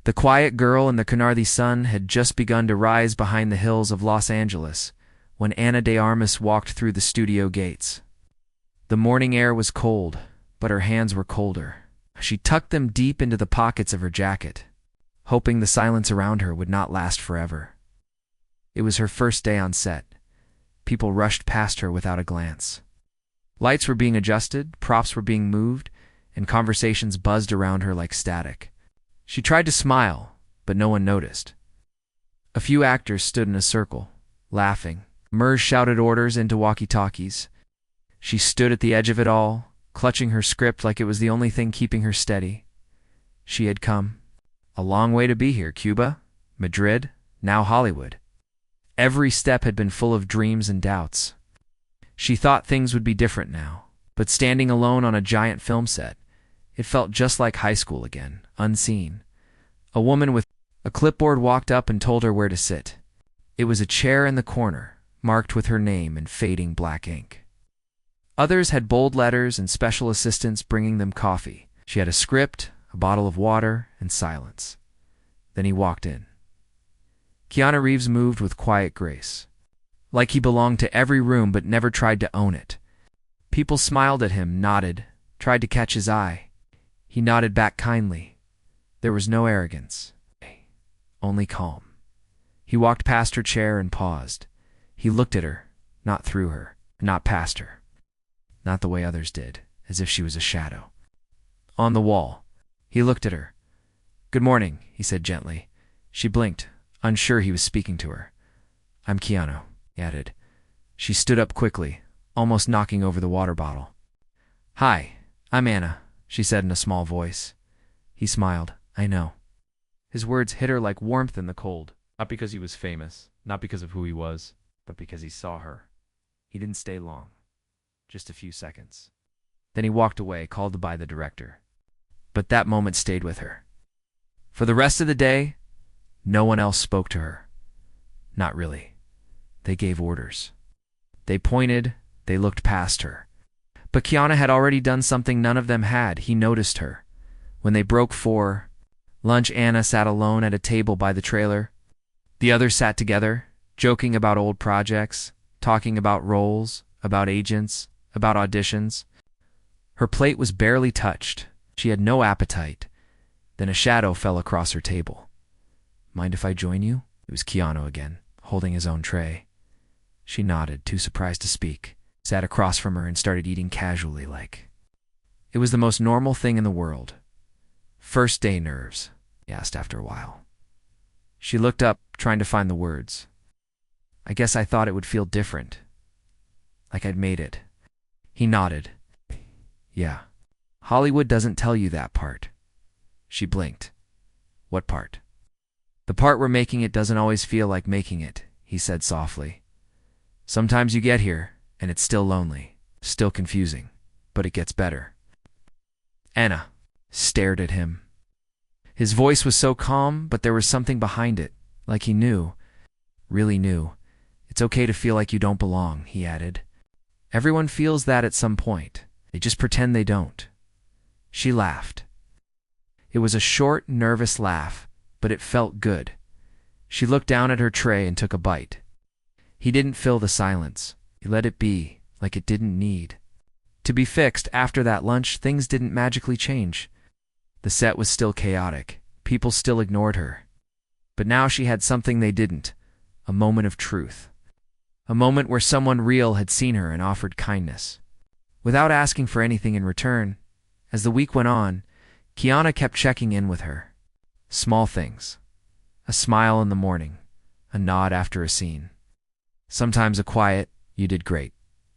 The quiet girl and the Canardi sun had just begun to rise behind the hills of Los Angeles when Ana de Armas walked through the studio gates. The morning air was cold, but her hands were colder. She tucked them deep into the pockets of her jacket, hoping the silence around her would not last forever. It was her first day on set. People rushed past her without a glance. Lights were being adjusted, props were being moved, and conversations buzzed around her like static. She tried to smile, but no one noticed. A few actors stood in a circle, laughing. Murs shouted orders into walkie-talkies. She stood at the edge of it all, clutching her script like it was the only thing keeping her steady. She had come a long way to be here. Cuba, Madrid, now Hollywood. Every step had been full of dreams and doubts. She thought things would be different now, but standing alone on a giant film set, it felt just like high school again, unseen. A woman with a clipboard walked up and told her where to sit. It was a chair in the corner, marked with her name in fading black ink. Others had bold letters and special assistants bringing them coffee. She had a script, a bottle of water, and silence. Then he walked in. Keanu Reeves moved with quiet grace, like he belonged to every room but never tried to own it. People smiled at him, nodded, tried to catch his eye. He nodded back kindly. There was no arrogance, only calm. He walked past her chair and paused. He looked at her, not through her, not past her. Not the way others did, as if she was a shadow. On the wall, he looked at her. "Good morning," he said gently. She blinked, unsure he was speaking to her. "I'm Keanu," he added. She stood up quickly, almost knocking over the water bottle. "Hi, I'm Ana," she said in a small voice. He smiled. "I know." His words hit her like warmth in the cold. Not because he was famous, not because of who he was, but because he saw her. He didn't stay long. Just a few seconds. Then he walked away, called by the director. But that moment stayed with her. For the rest of the day, no one else spoke to her. Not really. They gave orders. They pointed, they looked past her. But Keanu had already done something none of them had. He noticed her. When they broke for lunch, Ana sat alone at a table by the trailer. The others sat together, joking about old projects, talking about roles, about agents, about auditions. Her plate was barely touched. She had no appetite. Then a shadow fell across her table. "Mind if I join you?" It was Keanu again, holding his own tray. She nodded, too surprised to speak, sat across from her and started eating casually like. It was the most normal thing in the world. "First day nerves?" he asked after a while. She looked up, trying to find the words. "I guess I thought it would feel different. Like I'd made it." He nodded. "Yeah. Hollywood doesn't tell you that part." She blinked. "What part?" "The part where making it doesn't always feel like making it," he said softly. "Sometimes you get here, and it's still lonely, still confusing, but it gets better." Ana stared at him. His voice was so calm, but there was something behind it, like he knew, really knew. "It's okay to feel like you don't belong," he added. "Everyone feels that at some point. They just pretend they don't." She laughed. It was a short, nervous laugh, but it felt good. She looked down at her tray and took a bite. He didn't fill the silence. He let it be, like it didn't need to be fixed. After that lunch, things didn't magically change. The set was still chaotic. People still ignored her. But now she had something they didn't, a moment of truth. A moment where someone real had seen her and offered kindness, without asking for anything in return. As the week went on, Keanu kept checking in with her. Small things. A smile in the morning, a nod after a scene. Sometimes a quiet, "You did great."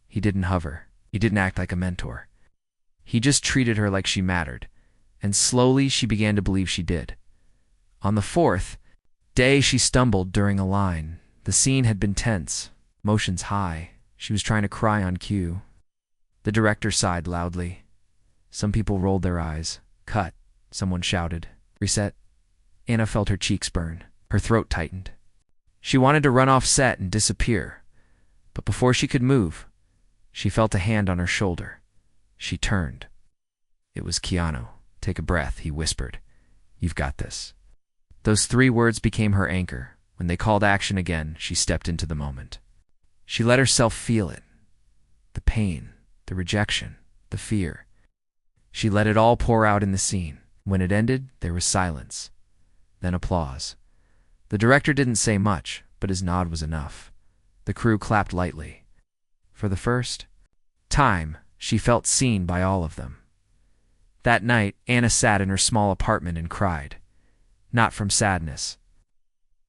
He didn't hover. He didn't act like a mentor. He just treated her like she mattered, and slowly she began to believe she did. On the fourth day, she stumbled during a line. The scene had been tense, emotions high. She was trying to cry on cue. The director sighed loudly. Some people rolled their eyes. "Cut," someone shouted. "Reset." Ana felt her cheeks burn. Her throat tightened. She wanted to run off set and disappear. But before she could move, she felt a hand on her shoulder. She turned. It was Keanu. "Take a breath," he whispered. "You've got this." Those 3 words became her anchor. When they called action again, she stepped into the moment. She let herself feel it. The pain, the rejection, the fear. She let it all pour out in the scene. When it ended, there was silence. Then applause. The director didn't say much, but his nod was enough. The crew clapped lightly. For the first time, she felt seen by all of them. That night, Anna sat in her small apartment and cried. Not from sadness.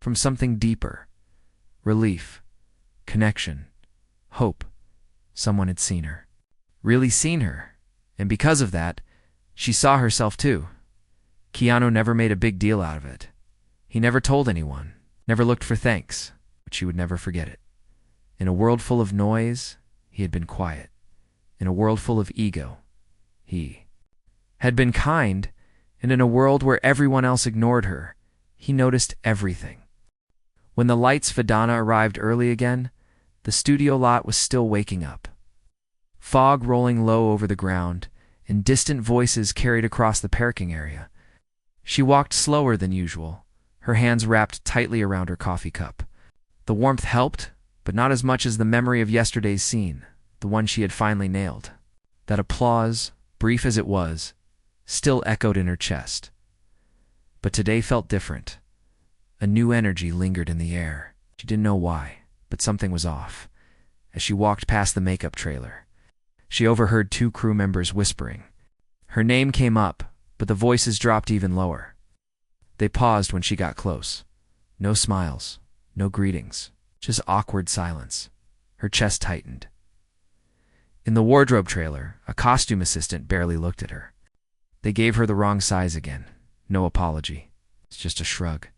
From something deeper. Relief. Connection. Hope. Someone had seen her. Really seen her. And because of that, she saw herself too. Keanu never made a big deal out of it. He never told anyone, never looked for thanks, but she would never forget it. In a world full of noise, he had been quiet. In a world full of ego, he had been kind, and in a world where everyone else ignored her, he noticed everything. When the lights Vidana arrived early again, the studio lot was still waking up. Fog rolling low over the ground, and distant voices carried across the parking area. She walked slower than usual, her hands wrapped tightly around her coffee cup. The warmth helped, but not as much as the memory of yesterday's scene, the one she had finally nailed. That applause, brief as it was, still echoed in her chest. But today felt different. A new energy lingered in the air. She didn't know why, but something was off. As she walked past the makeup trailer, she overheard 2 crew members whispering. Her name came up, but the voices dropped even lower. They paused when she got close. No smiles, no greetings, just awkward silence. Her chest tightened. In the wardrobe trailer, a costume assistant barely looked at her. They gave her the wrong size again. No apology. It's just a shrug.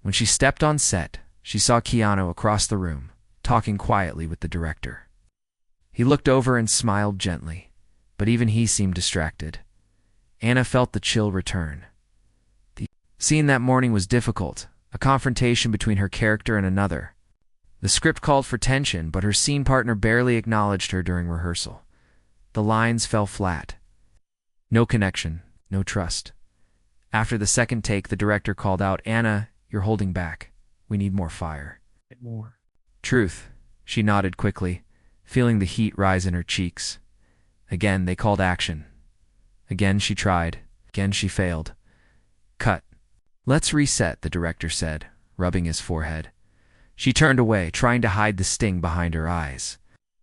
When she stepped on set, she saw Keanu across the room, talking quietly with the director. He looked over and smiled gently, but even he seemed distracted. Anna felt the chill return. The scene that morning was difficult, a confrontation between her character and another. The script called for tension, but her scene partner barely acknowledged her during rehearsal. The lines fell flat. No connection, no trust. After the second take, the director called out, "Anna, you're holding back. We need more fire." More. "Truth," she nodded quickly, feeling the heat rise in her cheeks. Again, they called action. Again, she tried. Again, she failed. "Cut. Let's reset," the director said, rubbing his forehead. She turned away, trying to hide the sting behind her eyes.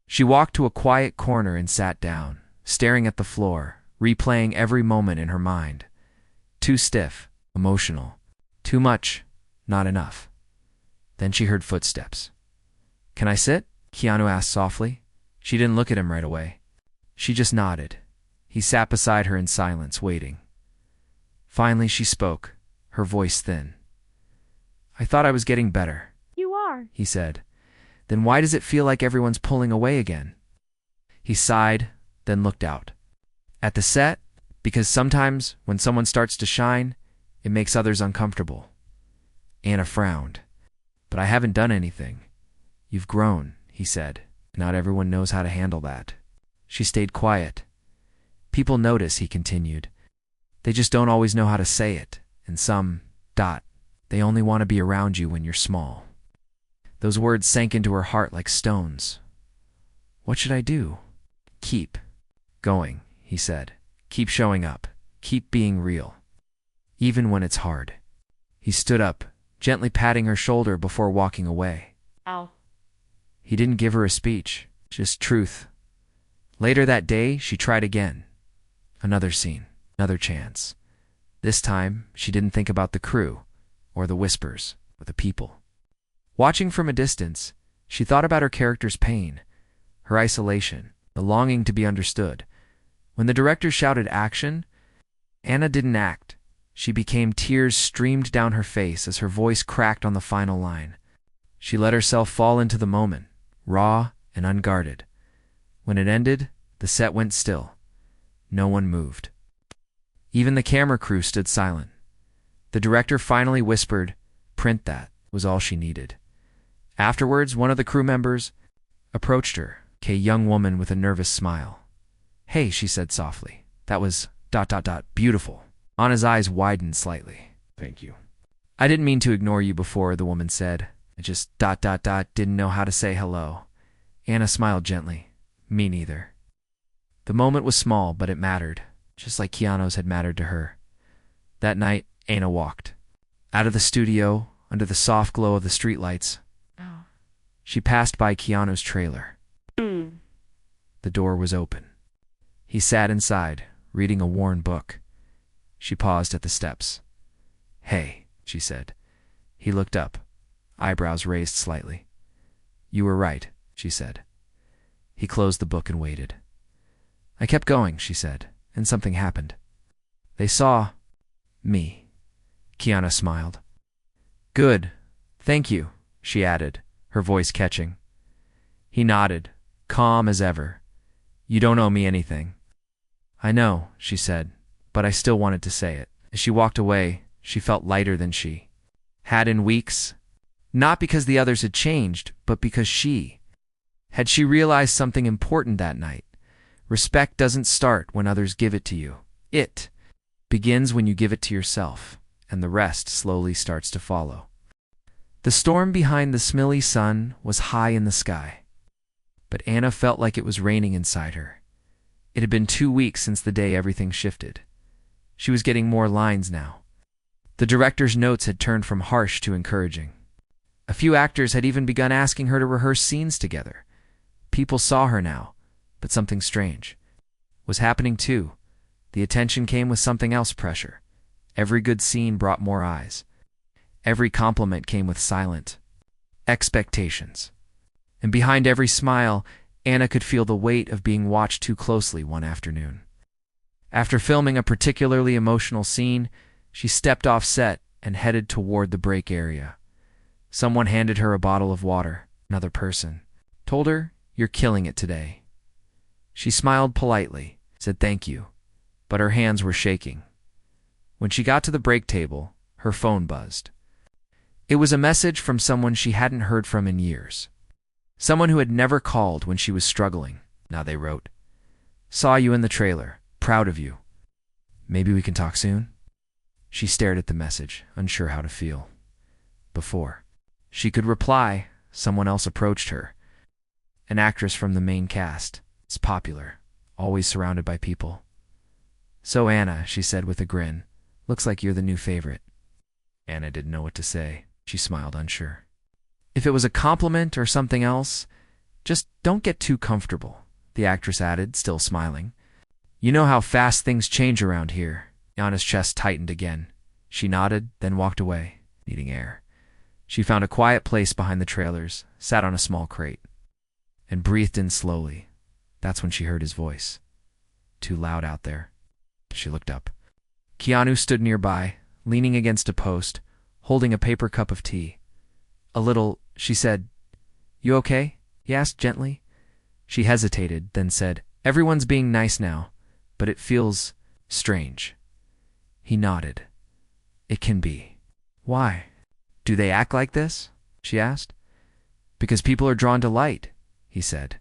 She walked to a quiet corner and sat down, staring at the floor, replaying every moment in her mind. Too stiff, emotional. Too much, not enough. Then she heard footsteps. "Can I sit?" Keanu asked softly. She didn't look at him right away. She just nodded. He sat beside her in silence, waiting. Finally, she spoke, her voice thin. "I thought I was getting better," You are. he said. "Then why does it feel like everyone's pulling away again?" He sighed, then looked out. "At the set, because sometimes when someone starts to shine, it makes others uncomfortable." Anna frowned. "But I haven't done anything." "You've grown," he said. "Not everyone knows how to handle that." She stayed quiet. "People notice," he continued. "They just don't always know how to say it. And some, they only want to be around you when you're small." Those words sank into her heart like stones. "What should I do?" "Keep going," he said. "Keep showing up. Keep being real. Even when it's hard." He stood up, gently patting her shoulder before walking away. Ow. He didn't give her a speech, just truth. Later that day, she tried again. Another scene, another chance. This time, she didn't think about the crew, or the whispers, or the people. Watching from a distance, she thought about her character's pain, her isolation, the longing to be understood. When the director shouted action, Anna didn't act. She became tears streamed down her face as her voice cracked on the final line. She let herself fall into the moment, raw and unguarded. When it ended, the set went still. No one moved. Even the camera crew stood silent. The director finally whispered, "Print that," was all she needed. Afterwards, one of the crew members approached her, a young woman with a nervous smile. "Hey," she said softly, "that was ... beautiful." Anna's eyes widened slightly. Thank you. I didn't mean to ignore you before, the woman said. I just ... didn't know how to say hello. Anna smiled gently. Me neither. The moment was small, but it mattered, just like Keanu's had mattered to her. That night, Anna walked. Out of the studio, under the soft glow of the streetlights, she passed by Keanu's trailer. The door was open. He sat inside, reading a worn book. She paused at the steps. Hey, she said. He looked up, eyebrows raised slightly. You were right, she said. He closed the book and waited. I kept going, she said, and something happened. They saw me. Keanu smiled. Good. Thank you, she added, her voice catching. He nodded, calm as ever. You don't owe me anything. I know, she said, but I still wanted to say it. As she walked away, she felt lighter than she had in weeks. Not because the others had changed, but because she realized something important that night. Respect doesn't start when others give it to you. It begins when you give it to yourself, and the rest slowly starts to follow. The storm behind the smelly sun was high in the sky, but Anna felt like it was raining inside her. It had been 2 weeks since the day everything shifted. She was getting more lines now. The director's notes had turned from harsh to encouraging. A few actors had even begun asking her to rehearse scenes together. People saw her now, but something strange was happening too. The attention came with something else, pressure. Every good scene brought more eyes. Every compliment came with silent expectations. And behind every smile, Anna could feel the weight of being watched too closely one afternoon. After filming a particularly emotional scene, she stepped off set and headed toward the break area. Someone handed her a bottle of water. Another person told her, "You're killing it today." She smiled politely, said thank you, but her hands were shaking. When she got to the break table, her phone buzzed. It was a message from someone she hadn't heard from in years. Someone who had never called when she was struggling. Now they wrote, "Saw you in the trailer. Proud of you. Maybe we can talk soon?" She stared at the message, unsure how to feel. Before she could reply, someone else approached her. An actress from the main cast. It's popular, always surrounded by people. "So Anna," she said with a grin, "looks like you're the new favorite." Anna didn't know what to say. She smiled, unsure. "If it was a compliment or something else, just don't get too comfortable," the actress added, still smiling. "You know how fast things change around here." Anna's chest tightened again. She nodded, then walked away, needing air. She found a quiet place behind the trailers, sat on a small crate, and breathed in slowly. That's when she heard his voice. Too loud out there. She looked up. Keanu stood nearby, leaning against a post, holding a paper cup of tea. "A little," she said. "You okay?" he asked gently. She hesitated, then said, "Everyone's being nice now, but it feels strange." He nodded. "It can be." "Why? Do they act like this?" she asked. "Because people are drawn to light," he said.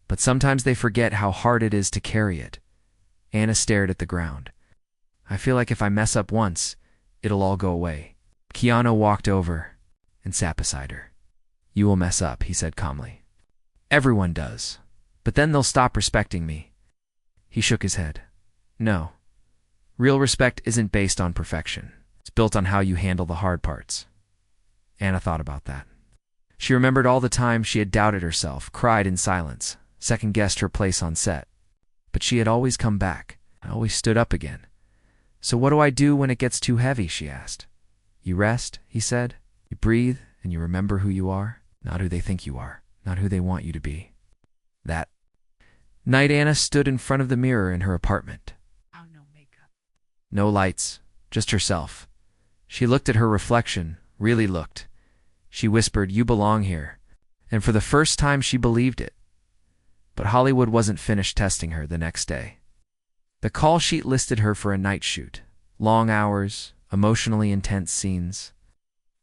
"But sometimes they forget how hard it is to carry it." Anna stared at the ground. "I feel like if I mess up once, it'll all go away." Keanu walked over and sat beside her. "You will mess up," he said calmly. "Everyone does. But then they'll stop respecting me." He shook his head. "No. Real respect isn't based on perfection. It's built on how you handle the hard parts." Anna thought about that. She remembered all the times she had doubted herself, cried in silence, second-guessed her place on set. But she had always come back, always stood up again. "So what do I do when it gets too heavy?" she asked. "You rest," he said. "You breathe, and you remember who you are, not who they think you are, not who they want you to be." That night, Anna stood in front of the mirror in her apartment. No makeup. No lights, just herself. She looked at her reflection, really looked. She whispered, "You belong here." And for the first time she believed it. But Hollywood wasn't finished testing her the next day. The call sheet listed her for a night shoot. Long hours, emotionally intense scenes.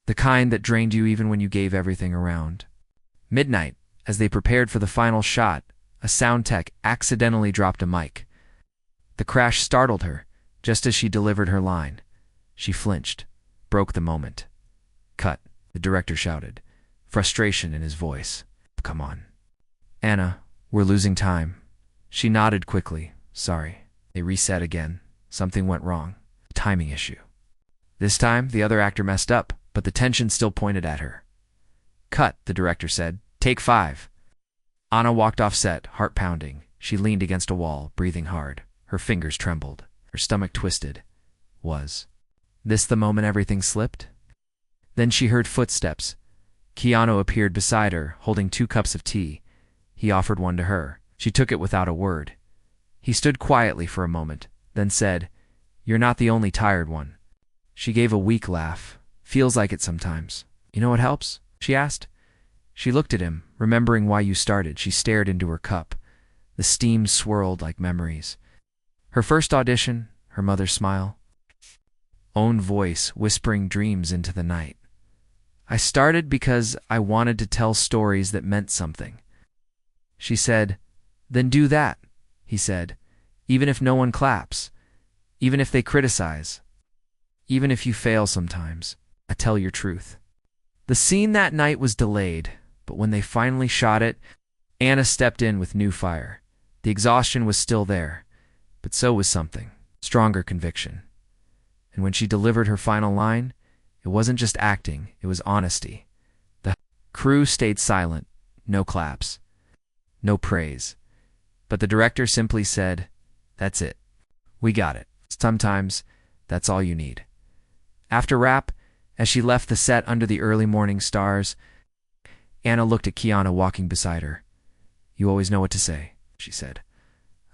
The kind that drained you even when you gave everything around. Midnight, as they prepared for the final shot, a sound tech accidentally dropped a mic. The crash startled her, just as she delivered her line. She flinched, broke the moment. "Cut," the director shouted, frustration in his voice. "Come on." "Anna, we're losing time." She nodded quickly. "Sorry." They reset again. Something went wrong. A timing issue. This time, the other actor messed up, but the tension still pointed at her. "Cut," the director said. "Take 5." Anna walked off set, heart pounding. She leaned against a wall, breathing hard. Her fingers trembled. Her stomach twisted. Was this the moment everything slipped? Then she heard footsteps. Keanu appeared beside her, holding 2 cups of tea. He offered one to her. She took it without a word. He stood quietly for a moment, then said, "You're not the only tired one." She gave a weak laugh. "Feels like it sometimes." "You know what helps?" she asked. She looked at him, remembering why you started. She stared into her cup. The steam swirled like memories. Her first audition, her mother's smile. Own voice whispering dreams into the night. "I started because I wanted to tell stories that meant something." She said, "Then do that," he said, "even if no one claps, even if they criticize, even if you fail sometimes, I tell your truth." The scene that night was delayed, but when they finally shot it, Anna stepped in with new fire. The exhaustion was still there, but so was something, stronger conviction. And when she delivered her final line, it wasn't just acting, it was honesty. The crew stayed silent, no claps, no praise. But the director simply said, "That's it. We got it." Sometimes, that's all you need. After wrap, as she left the set under the early morning stars, Anna looked at Keanu walking beside her. "You always know what to say," she said.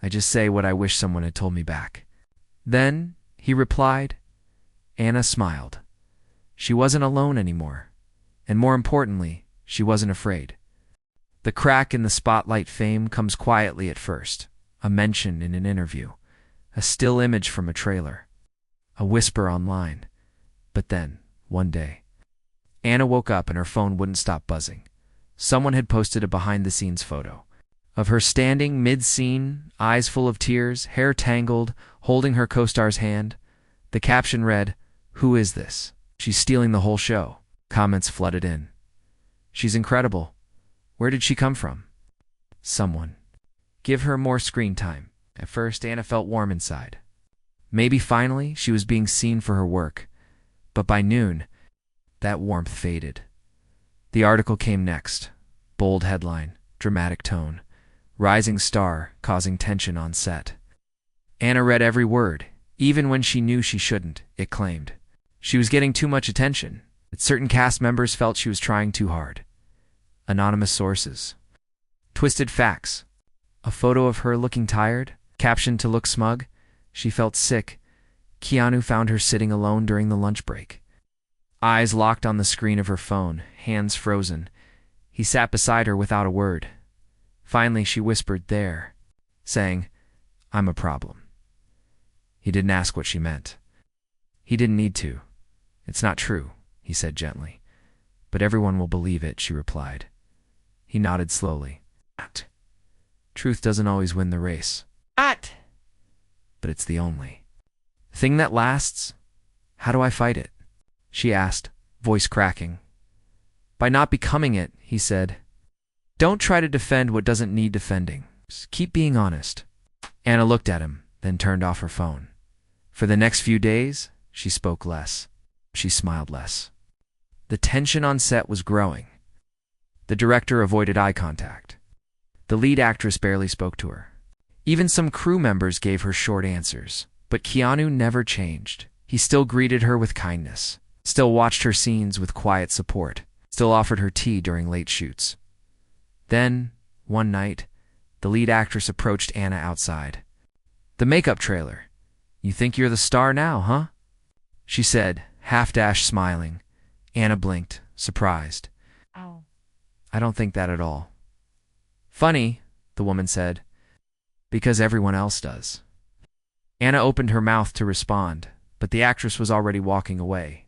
"I just say what I wish someone had told me back." "Then," he replied. Anna smiled. She wasn't alone anymore. And more importantly, she wasn't afraid. The crack in the spotlight fame comes quietly at first. A mention in an interview. A still image from a trailer. A whisper online. But then, one day, Anna woke up and her phone wouldn't stop buzzing. Someone had posted a behind-the-scenes photo of her standing mid-scene, eyes full of tears, hair tangled, holding her co-star's hand. The caption read, "Who is this? She's stealing the whole show." Comments flooded in. "She's incredible. Where did she come from?" "Someone. Give her more screen time." At first, Anna felt warm inside. Maybe finally she was being seen for her work. But by noon, that warmth faded. The article came next. Bold headline, dramatic tone. Rising star causing tension on set. Anna read every word, even when she knew she shouldn't, it claimed. She was getting too much attention, that certain cast members felt she was trying too hard. Anonymous sources. Twisted facts. A photo of her looking tired, captioned to look smug. She felt sick. Keanu found her sitting alone during the lunch break. Eyes locked on the screen of her phone, hands frozen. He sat beside her without a word. Finally, she whispered, "There," saying, "I'm a problem." He didn't ask what she meant. He didn't need to. "It's not true," he said gently. "But everyone will believe it," she replied. He nodded slowly. "Truth doesn't always win the race. But it's the only thing that lasts." "How do I fight it?" she asked, voice cracking. "By not becoming it," he said. "Don't try to defend what doesn't need defending. Just keep being honest." Anna looked at him, then turned off her phone. For the next few days, she spoke less. She smiled less. The tension on set was growing. The director avoided eye contact. The lead actress barely spoke to her. Even some crew members gave her short answers. But Keanu never changed. He still greeted her with kindness, still watched her scenes with quiet support, still offered her tea during late shoots. Then, one night, the lead actress approached Anna outside. "The makeup trailer. You think you're the star now, huh?" she said, half-dashed smiling. Anna blinked, surprised. Oh. "I don't think that at all." "Funny," the woman said, "because everyone else does." Anna opened her mouth to respond, but the actress was already walking away.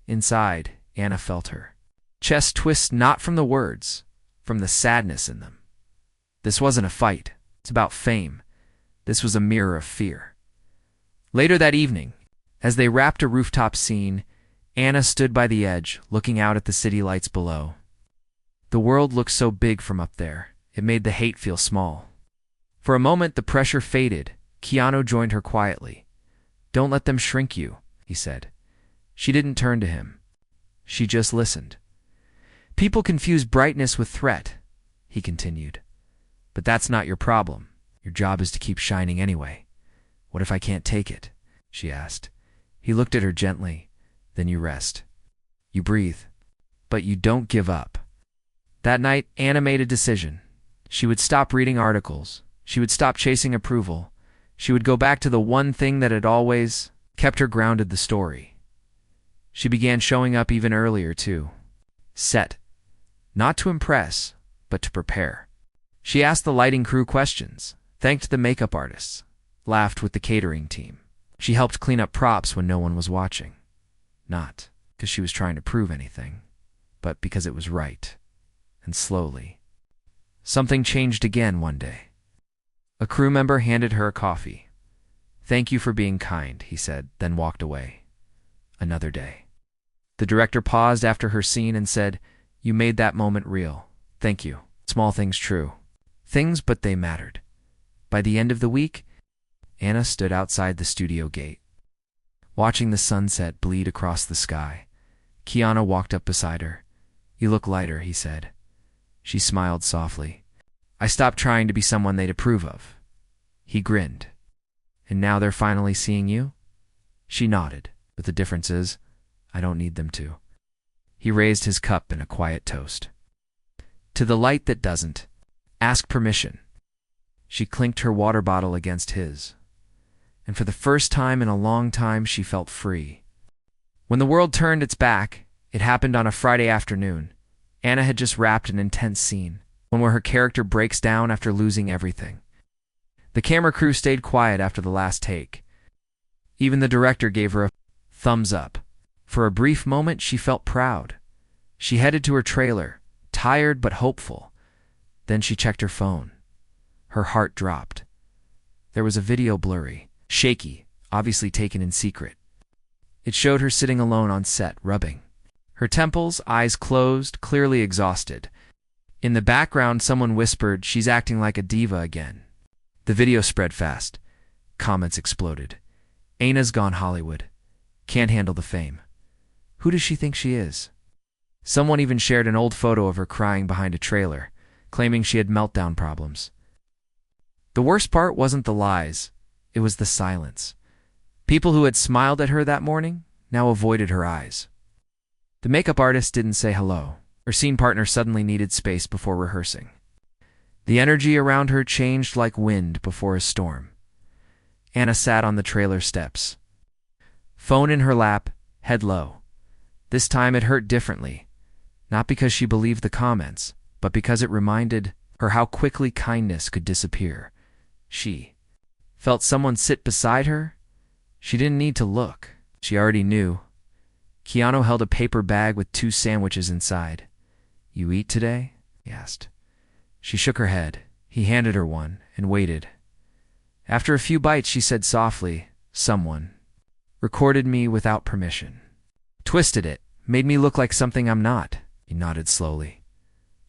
Inside, Anna felt her chest twist, not from the words, from the sadness in them. This wasn't a fight. It's about fame. This was a mirror of fear. Later that evening, as they wrapped a rooftop scene, Anna stood by the edge, looking out at the city lights below. The world looked so big from up there, it made the hate feel small. For a moment, the pressure faded. Keanu joined her quietly. "Don't let them shrink you," he said. She didn't turn to him. She just listened. "People confuse brightness with threat," he continued. "But that's not your problem. Your job is to keep shining anyway." "What if I can't take it?" she asked. He looked at her gently. "Then you rest. You breathe. But you don't give up." That night, Anna made a decision. She would stop reading articles. She would stop chasing approval. She would go back to the one thing that had always kept her grounded: the story. She began showing up even earlier, too. Set. Not to impress, but to prepare. She asked the lighting crew questions, thanked the makeup artists, laughed with the catering team. She helped clean up props when no one was watching. Not because she was trying to prove anything, but because it was right. And slowly, something changed again one day. A crew member handed her a coffee. "Thank you for being kind," he said, then walked away. Another day. The director paused after her scene and said, "You made that moment real. Thank you." Small things, true. Things, but they mattered. By the end of the week, Anna stood outside the studio gate, watching the sunset bleed across the sky. Keanu walked up beside her. "You look lighter," he said. She smiled softly. "I stopped trying to be someone they'd approve of." He grinned. "And now they're finally seeing you?" She nodded. "But the difference is, I don't need them to." He raised his cup in a quiet toast. "To the light that doesn't ask permission." She clinked her water bottle against his. And for the first time in a long time, she felt free. When the world turned its back, it happened on a Friday afternoon. Anna had just wrapped an intense scene, one where her character breaks down after losing everything. The camera crew stayed quiet after the last take. Even the director gave her a thumbs up. For a brief moment, she felt proud. She headed to her trailer, tired but hopeful. Then she checked her phone. Her heart dropped. There was a video, blurry, shaky, obviously taken in secret. It showed her sitting alone on set, rubbing her temples, eyes closed, clearly exhausted. In the background, someone whispered, "She's acting like a diva again." The video spread fast. Comments exploded. "Anna's gone Hollywood. Can't handle the fame. Who does she think she is?" Someone even shared an old photo of her crying behind a trailer, claiming she had meltdown problems. The worst part wasn't the lies. It was the silence. People who had smiled at her that morning now avoided her eyes. The makeup artist didn't say hello. Her scene partner suddenly needed space before rehearsing. The energy around her changed like wind before a storm. Anna sat on the trailer steps, phone in her lap, head low. This time it hurt differently, not because she believed the comments, but because it reminded her how quickly kindness could disappear. She felt someone sit beside her. She didn't need to look. She already knew. Keanu held a paper bag with 2 sandwiches inside. "You eat today?" he asked. She shook her head. He handed her one and waited. After a few bites, she said softly, "Someone recorded me without permission. Twisted it, made me look like something I'm not." He nodded slowly.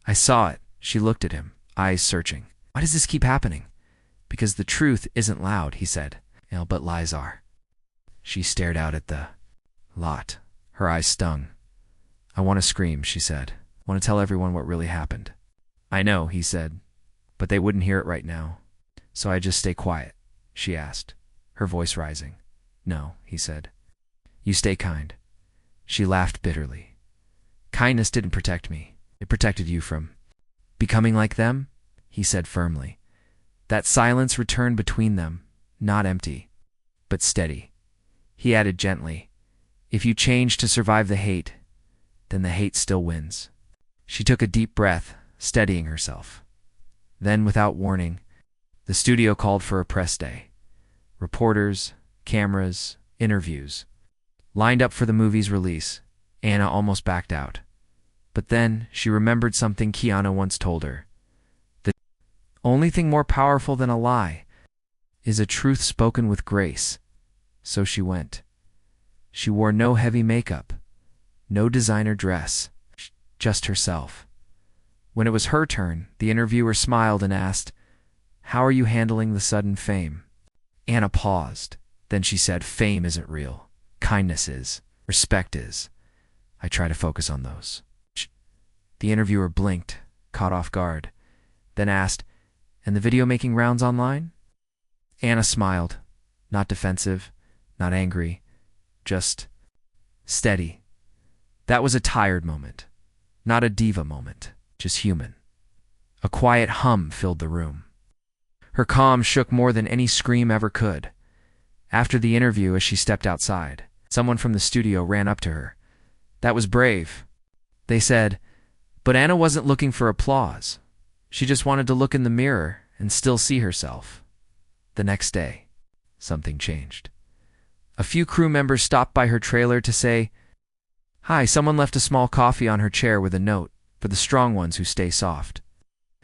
"I saw it." She looked at him, eyes searching. "Why does this keep happening?" "Because the truth isn't loud," he said. "But lies are." She stared out at the lot. Her eyes stung. "I want to scream," she said. "I want to tell everyone what really happened." "I know," he said, "but they wouldn't hear it right now. So I just stay quiet," she asked, her voice rising. "No," he said. "You stay kind." She laughed bitterly. "Kindness didn't protect me. It protected you from becoming like them," he said firmly. That silence returned between them, not empty, but steady. He added gently, "If you change to survive the hate, then the hate still wins." She took a deep breath, steadying herself. Then, without warning, the studio called for a press day. Reporters, cameras, interviews. Lined up for the movie's release, Anna almost backed out. But then she remembered something Keanu once told her. The only thing more powerful than a lie is a truth spoken with grace. So she went. She wore no heavy makeup, No designer dress, just herself. When it was her turn, the interviewer smiled and asked, "How are you handling the sudden fame?" Anna paused. Then she said, "Fame isn't real. Kindness is. Respect is. I try to focus on those." The interviewer blinked, caught off guard, then asked, "And the video making rounds online?" Anna smiled, not defensive, not angry, just steady. That was a tired moment, not a diva moment, just human. A quiet hum filled the room. Her calm shook more than any scream ever could. After the interview, as she stepped outside, someone from the studio ran up to her. "That was brave," they said, but Anna wasn't looking for applause. She just wanted to look in the mirror and still see herself. The next day, something changed. A few crew members stopped by her trailer to say, "Hi, someone left a small coffee on her chair with a note, for the strong ones who stay soft."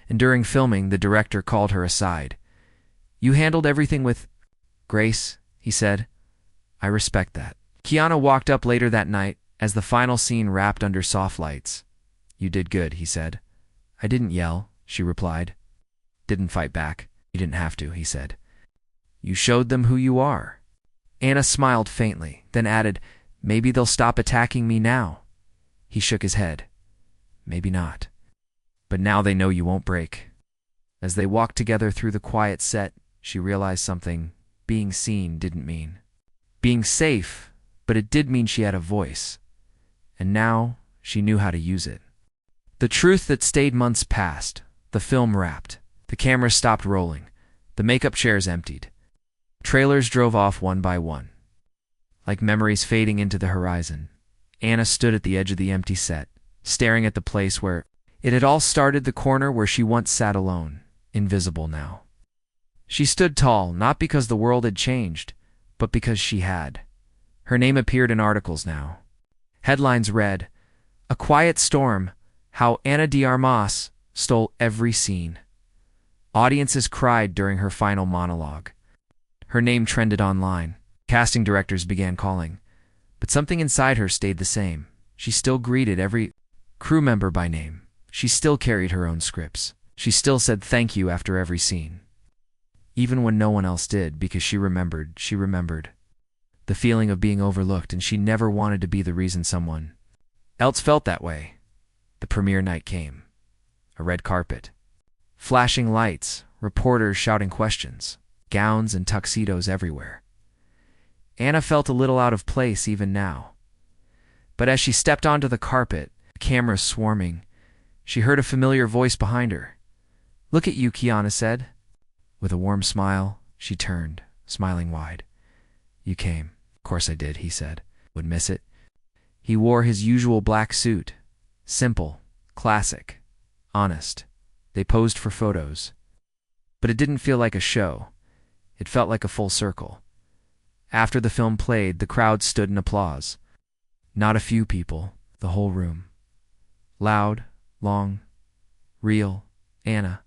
And during filming, the director called her aside. "You handled everything with grace," he said. "I respect that." Keanu walked up later that night as the final scene wrapped under soft lights. "You did good," he said. "I didn't yell," she replied. "Didn't fight back." "You didn't have to," he said. "You showed them who you are." Anna smiled faintly, then added, "Maybe they'll stop attacking me now." He shook his head. "Maybe not. But now they know you won't break." As they walked together through the quiet set, she realized something being seen didn't mean. Being safe, but it did mean she had a voice. And now she knew how to use it. The truth that stayed months passed. The film wrapped. The camera stopped rolling. The makeup chairs emptied. Trailers drove off one by one. Like memories fading into the horizon, Anna stood at the edge of the empty set, staring at the place where it had all started, the corner where she once sat alone, invisible now. She stood tall, not because the world had changed, but because she had. Her name appeared in articles now. Headlines read, "A Quiet Storm, How Ana de Armas Stole Every Scene." Audiences cried during her final monologue. Her name trended online. Casting directors began calling. But something inside her stayed the same. She still greeted every crew member by name. She still carried her own scripts. She still said thank you after every scene. Even when no one else did, because she remembered the feeling of being overlooked, and she never wanted to be the reason someone else felt that way. The premiere night came. A red carpet. Flashing lights, reporters shouting questions, gowns and tuxedos everywhere. Anna felt a little out of place even now. But as she stepped onto the carpet, cameras swarming, she heard a familiar voice behind her. "Look at you," Keanu said. With a warm smile, she turned, smiling wide. "You came." "Of course I did," he said. "Would miss it." He wore his usual black suit. Simple, classic, honest. They posed for photos. But it didn't feel like a show. It felt like a full circle. After the film played, the crowd stood in applause. Not a few people, the whole room. Loud, long, real. Anna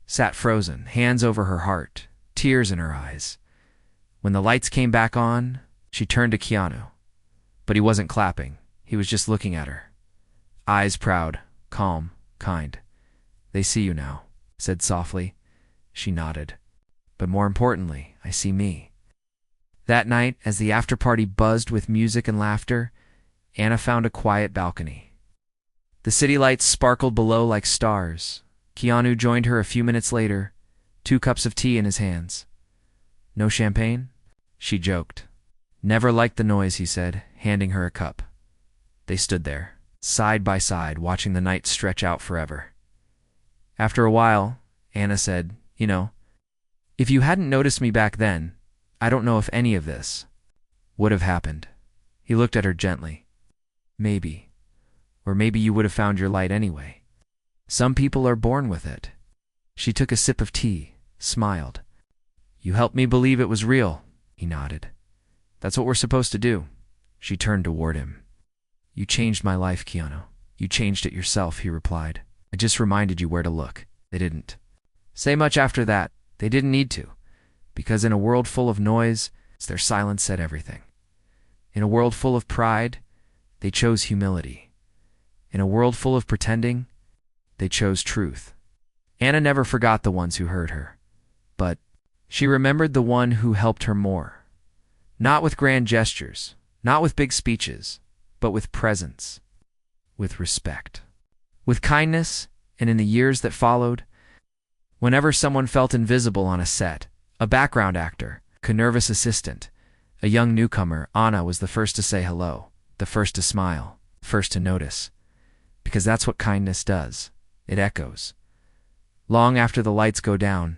sat frozen, hands over her heart, tears in her eyes. When the lights came back on, she turned to Keanu. But he wasn't clapping. He was just looking at her. Eyes proud, calm, kind. "They see you now," said softly. She nodded. "But more importantly, I see me." That night, as the after-party buzzed with music and laughter, Anna found a quiet balcony. The city lights sparkled below like stars. Keanu joined her a few minutes later, 2 cups of tea in his hands. "No champagne?" She joked. "Never liked the noise," he said, handing her a cup. They stood there, side by side, watching the night stretch out forever. After a while, Anna said, "You know, if you hadn't noticed me back then, I don't know if any of this would have happened." He looked at her gently. "Maybe. Or maybe you would have found your light anyway. Some people are born with it." She took a sip of tea, smiled. "You helped me believe it was real." He nodded. "That's what we're supposed to do." She turned toward him. "You changed my life, Keanu. You changed it yourself," he replied. "I just reminded you where to look." They didn't say much after that. They didn't need to. Because in a world full of noise, their silence said everything. In a world full of pride, They chose humility. In a world full of pretending, they chose truth. Anna never forgot the ones who hurt her, but she remembered the one who helped her more. Not with grand gestures, not with big speeches, but with presence, with respect, with kindness, and in the years that followed, whenever someone felt invisible on a set, a background actor, a nervous assistant, a young newcomer, Anna was the first to say hello, the first to smile, first to notice. Because that's what kindness does. It echoes. Long after the lights go down,